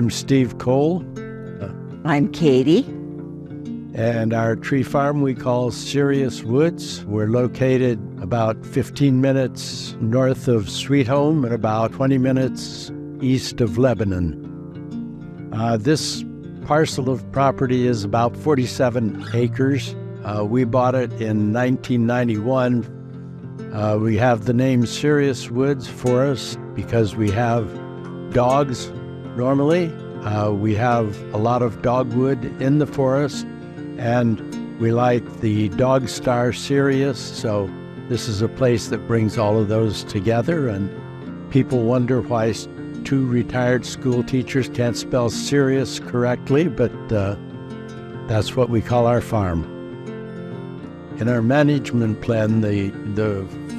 I'm Steve Kohl. I'm Katie. And our tree farm we call Sirius Woods. We're located about 15 minutes north of Sweet Home and about 20 minutes east of Lebanon. This parcel of property is about 47 acres. We bought it in 1991. We have the name Sirius Woods Forest because we have dogs normally. We have a lot of dogwood in the forest, and we like the dog star Sirius, so this is a place that brings all of those together. And people wonder why two retired school teachers can't spell Sirius correctly, but that's what we call our farm. In our management plan, the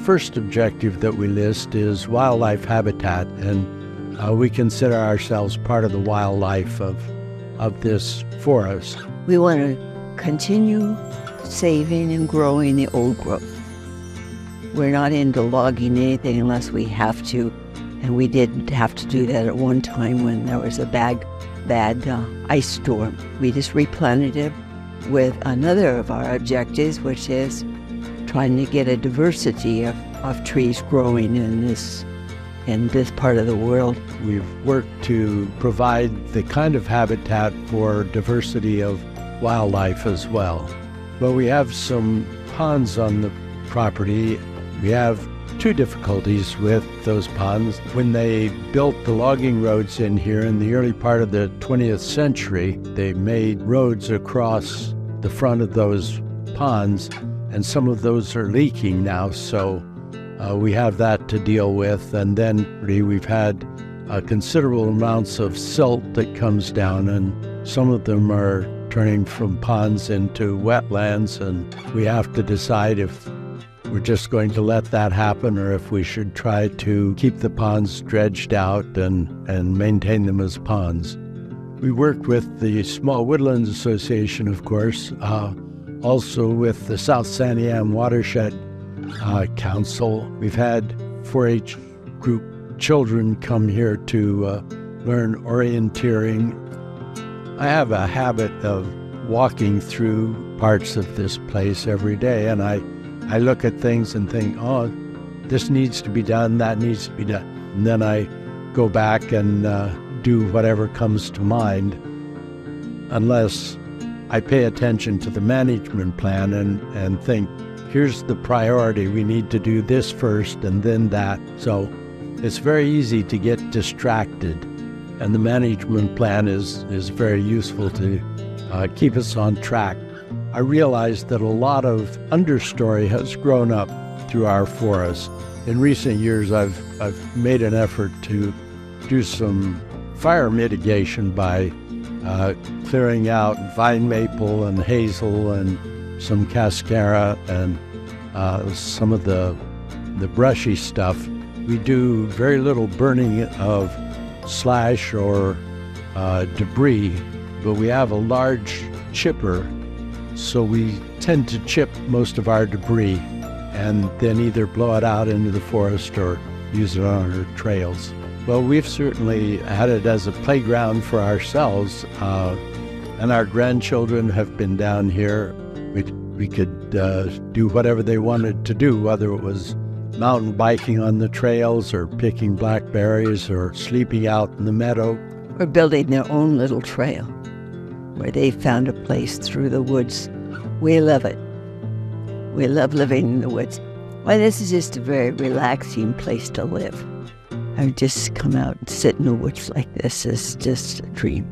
first objective that we list is wildlife habitat, and we consider ourselves part of the wildlife of this forest. We want to continue saving and growing the old growth. We're not into logging anything unless we have to, and we did have to do that at one time when there was a bad ice storm. We just replanted it with another of our objectives, which is trying to get a diversity of trees growing in this part of the world. We've worked to provide the kind of habitat for diversity of wildlife as well. Well, we have some ponds on the property. We have two difficulties with those ponds. When they built the logging roads in here in the early part of the 20th century, they made roads across the front of those ponds, and some of those are leaking now, so we have that to deal with. And then we've had considerable amounts of silt that comes down, and some of them are turning from ponds into wetlands, and we have to decide if we're just going to let that happen or if we should try to keep the ponds dredged out and maintain them as ponds. We work with the Small Woodlands Association, of course, also with the South Santiam Watershed Council. We've had 4-H group children come here to learn orienteering. I have a habit of walking through parts of this place every day, and I look at things and think, oh, this needs to be done, that needs to be done. And then I go back and do whatever comes to mind, unless I pay attention to the management plan and think, here's the priority, we need to do this first and then that. So it's very easy to get distracted, and the management plan is very useful to keep us on track. I realized that a lot of understory has grown up through our forest. In recent years, I've made an effort to do some fire mitigation by clearing out vine maple and hazel and some cascara and some of the brushy stuff. We do very little burning of slash or debris, but we have a large chipper, so we tend to chip most of our debris and then either blow it out into the forest or use it on our trails. Well, we've certainly had it as a playground for ourselves, and our grandchildren have been down here. We could do whatever they wanted to do, whether it was mountain biking on the trails or picking blackberries or sleeping out in the meadow. Or building their own little trail where they found a place through the woods. We love it. We love living in the woods. Well, this is just a very relaxing place to live. I just come out and sit in the woods like this is just a dream.